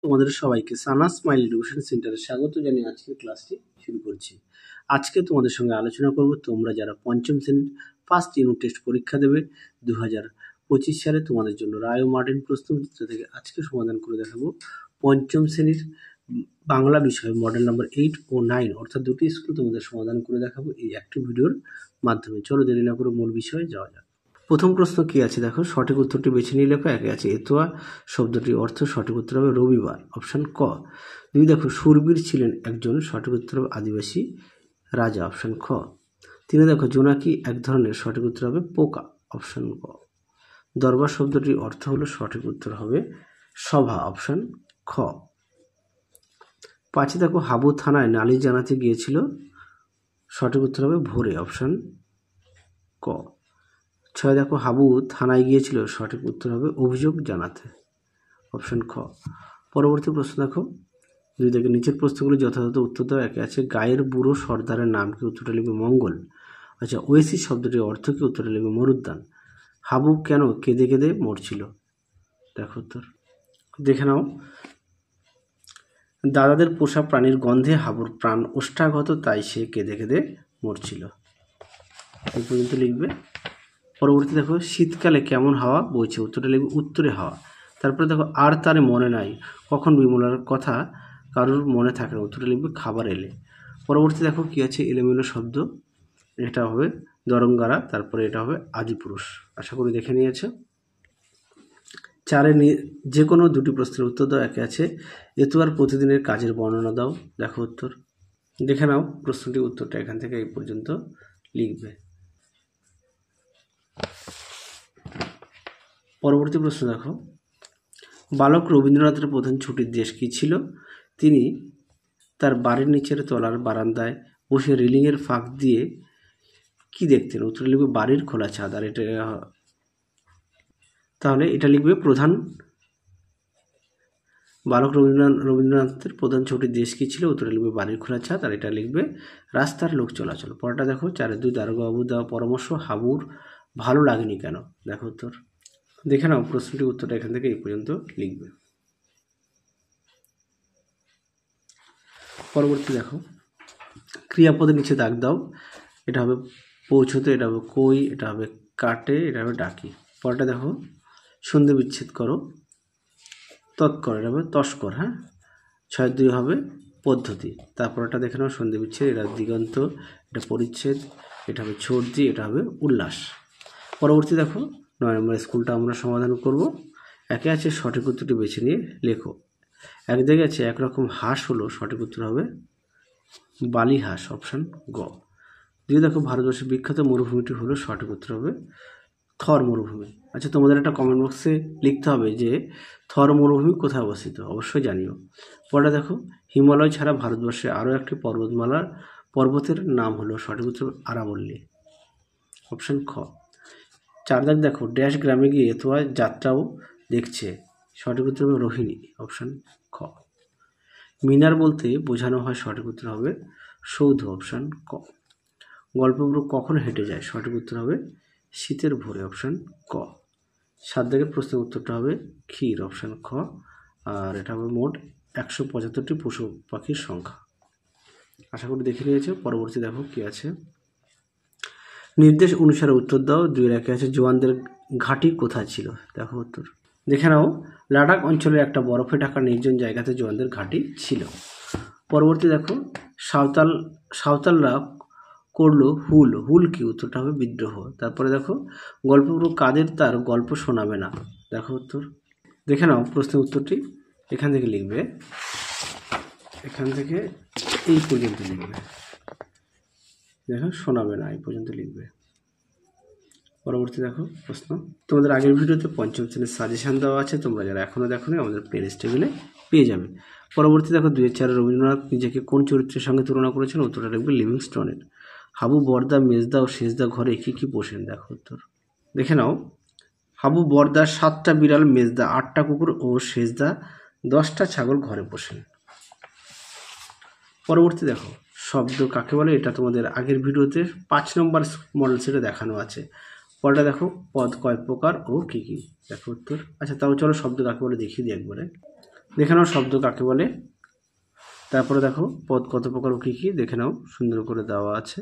তোমাদের সবাইকে সানা smile education সেন্টারে স্বাগত জানিয়ে আজকের ক্লাসটি শুরু করছি। আজকে তোমাদের সঙ্গে আলোচনা করব তোমরা যারা পঞ্চম শ্রেণীর ফার্স্ট ইউনিট টেস্ট পরীক্ষা দেবে 2025 সালে তোমাদের জন্য রায় ও মার্টিন প্রশ্নপত্র থেকে আজকে সমাধান করে দেখাবো পঞ্চম শ্রেণীর বাংলা বিষয় মডেল নাম্বার 8 ও 9 অর্থাৎ দুটি স্কুল তোমাদের সমাধান করে দেখাবো এই একটি ভিডিওর মাধ্যমে। চলো দেরি না করে মূল বিষয়ে যাওয়া যাক। প্রথম প্রশ্ন কি আছে দেখো, সঠিক উত্তরটি বেছে নিয়ে লেখো। একে আছে এতোয়া শব্দটির অর্থ, সঠিক উত্তর হবে রবিবার, অপশন ক। দুই দেখো সুরবীর ছিলেন একজন, সঠিক উত্তর হবে আদিবাসী রাজা, অপশন খ। তিনে দেখো জোনাকি এক ধরনের, সঠিক উত্তর হবে পোকা, অপশন ক। দরবার শব্দটির অর্থ হলো, সঠিক উত্তর হবে সভা, অপশন খ। পাঁচে দেখো হাবু থানায় নালিশ জানাতে গিয়েছিল, সঠিক উত্তর হবে ভোরে, অপশন ক। ছয় দেখো হাবু থানায় গিয়েছিল, সঠিক উত্তর হবে অভিযোগ জানাতে, অপশন খ। পরবর্তী প্রশ্ন দেখো, দুই থেকে নিচের প্রশ্নগুলি যথাযথ উত্তর দাও। একে আছে গায়ের বুড়ো সর্দারের নাম কি, উত্তরটা লিখবে মঙ্গল। আচ্ছা ওয়েসিস শব্দটির অর্থ কি, উত্তরটা লিখবে মরুদ্যান। হাবু কেন কেঁদে কেঁদে মরছিল, দেখো উত্তর দেখে নাও। দাদাদের পোষা প্রাণীর গন্ধে হাবুর প্রাণ ওষ্ঠাগত, তাই সে কেঁদে কেঁদে মরছিল, এই পর্যন্ত লিখবে। পরবর্তী দেখো শীতকালে কেমন হাওয়া বইছে, উত্তরটা লিখবে উত্তরে হাওয়া। তারপরে দেখো আর তারে মনে নাই, কখন বিমলার কথা কারোর মনে থাকে না, উত্তরটা লিখবে খাবার এলে। পরবর্তী দেখো কি আছে এলোমেলো শব্দ, এটা হবে দরঙ্গারা, তারপরে এটা হবে আদিপুরুষ। আশা করি দেখে নিয়েছো। চারে যে কোনো দুটি প্রশ্নের উত্তর দাও। একে আছে এতুয়ার প্রতিদিনের কাজের বর্ণনা দাও, দেখো উত্তর দেখে নাও। প্রশ্নটি উত্তরটা এখান থেকে এই পর্যন্ত লিখবে। পরবর্তী প্রশ্ন দেখো, বালক রবীন্দ্রনাথের প্রধান ছুটির দেশ কী ছিল? তিনি তার বাড়ির নিচের তলার বারান্দায় বসে রেলিংয়ের ফাঁক দিয়ে কি দেখতেন, উত্তর লিখবে বাড়ির খোলা ছাদ। আর এটা তাহলে এটা লিখবে প্রধান, বালক রবীন্দ্রনাথের প্রধান ছুটির দেশ কী ছিল, উত্তরে লিখবে বাড়ির খোলা ছাদ। আর এটা লিখবে রাস্তার লোক চলাচল। পরটা দেখো, 4-2 দারোগাবাবু দেওয়া পরামর্শ হাবুর ভালো লাগেনি কেন, দেখো উত্তর দেখে নাও। প্রশ্নটির উত্তরটা এখান থেকে এই পর্যন্ত লিখবে। পরবর্তী দেখো ক্রিয়াপদের নিচে দাগ দাও। এটা হবে পৌঁছতে, এটা হবে কই, এটা হবে কাটে, এটা হবে ডাকি। পরটা দেখো সন্ধি বিচ্ছেদ করো, তৎকর, এটা হবে তস্কর। হ্যাঁ 6-2 হবে পদ্ধতি। তারপরটা দেখে নাও সন্ধি বিচ্ছেদ, এটা দিগন্ত, এটা পরিচ্ছেদ, এটা হবে ছর্দি, এটা হবে উল্লাস। পরবর্তী দেখো 9 নম্বর স্কুলটা আমরা সমাধান করব। একে আছে সঠিক উত্তরটি বেছে নিয়ে লেখো। এক দিকে আছে একরকম হাঁস হলো, সঠিক উত্তর হবে বালি হাঁস, অপশান গ। দুই দেখো ভারতবর্ষের বিখ্যাত মরুভূমিটি হলো, সঠিক উত্তর হবে থর মরুভূমি। আচ্ছা তোমাদের একটা কমেন্ট বক্সে লিখতে হবে যে থর মরুভূমি কোথায় অবস্থিত, অবশ্যই জানিও। পরে দেখো হিমালয় ছাড়া ভারতবর্ষে আরও একটি পর্বতের নাম হলো, সঠিক উত্তর আরাবল্লী, অপশান খ। 4 দাগ দেখো ড্যাশ গ্রামে গিয়ে এতোয়া যাত্রাও দেখছে, সঠিক উত্তর হবে রোহিণী, অপশান খ। মিনার বলতে বোঝানো হয়, সঠিক উত্তর হবে সৌধ, অপশান ক। গল্পগুরু কখন হেঁটে যায়, সঠিক উত্তর হবে শীতের ভোরে, অপশান ক। 7 দাগের প্রশ্নের উত্তরটা হবে ক্ষীর, অপশান খ। আর এটা হবে মোট 175টি পশু পাখির সংখ্যা। আশা করি দেখে নিয়েছো। পরবর্তী দেখো কি আছে, নির্দেশ অনুসারে উত্তর দাও। 2 একে আছে জওয়ানদের ঘাঁটি কোথায় ছিল, দেখো উত্তর দেখে নাও। লাদাখ অঞ্চলের একটা বরফে ঢাকা নির্জন জায়গাতে জওয়ানদের ঘাঁটি ছিল। পরবর্তী দেখো সাঁওতালরা করলো হুল কি, উত্তরটা হবে বিদ্রোহ। তারপরে দেখো গল্পগুরু কাদের তার গল্প শোনাবে না, দেখো উত্তর দেখে নাও। প্রশ্নের উত্তরটি এখান থেকে লিখবে, এখান থেকে এই পর্যন্ত লিখবে, দেখো শোনাবে না এই পর্যন্ত লিখবে। পরবর্তী দেখো প্রশ্ন, তোমাদের আগের ভিডিওতে পঞ্চম শ্রেণীর সাজেশান দেওয়া আছে, তোমরা যারা এখনও দেখো নি আমাদের প্লেলিস্ট টেবিলে পেয়ে যাবে। পরবর্তী দেখো 2-4 রবীন্দ্রনাথ নিজেকে কোন চরিত্রের সঙ্গে তুলনা করেছেন, উত্তরটা লিখবে লিভিংস্টনের। হাবু বর্দা মেজদা ও শেষদা ঘরে কী কী পোষেন, দেখো উত্তর দেখে নাও। হাবু বর্দা 7টা বিড়াল, মেজদা 8টা কুকুর ও শেষদা 10টা ছাগল ঘরে পোষেন। পরবর্তী দেখো শব্দ কাকে বলে, এটা তোমাদের আগের ভিডিওতে 5 নম্বর মডেল সেটে দেখানো আছে। পরটা দেখো পদ কয় প্রকার ও কী কী, দেখো উত্তর। আচ্ছা তাও চলো শব্দ কাকে বলে দেখিয়ে দিই একবারে। দেখে নাও শব্দ কাকে বলে। তারপরে দেখো পদ কত প্রকার ও কী কী দেখে নাও, সুন্দর করে দেওয়া আছে।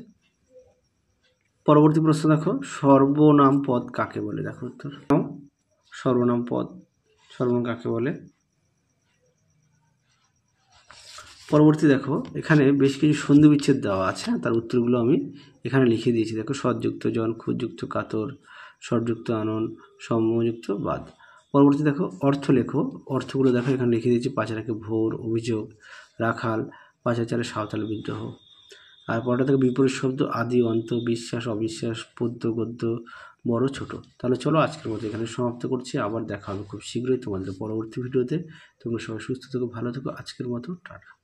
পরবর্তী প্রশ্ন দেখো, সর্বনাম পদ কাকে বলে? দেখো উত্তর নাও, সর্বনাম পদ, সর্বনাম কাকে বলে? পরবর্তী দেখো, এখানে বেশ কিছু সন্ধি বিচ্ছেদ দেওয়া আছে, তার উত্তরগুলো আমি এখানে লিখে দিয়েছি। দেখো, সৎযুক্ত জন, খুঁতযুক্ত কাতর, স্বরযুক্ত আনন, সম্যযুক্ত বাদ। পরবর্তী দেখো, অর্থ লেখো। অর্থগুলো দেখো এখানে লিখে দিয়েছি। পাঁচে রাখে ভোর, অভিযোগ, রাখাল, পাঁচের চালে সাঁওতাল বিদ্রোহ। আর পরটা থেকে বিপরীত শব্দ, আদি, অন্ত, বিশ্বাস, অবিশ্বাস, পদ্য, গদ্য, বড়, ছোট। তাহলে চলো আজকের মতো এখানে সমাপ্ত করছি। আবার দেখা হবে খুব শীঘ্রই তোমাদের পরবর্তী ভিডিওতে। তোমরা সবাই সুস্থ থেকো, ভালো থেকো। আজকের মতো টাটা।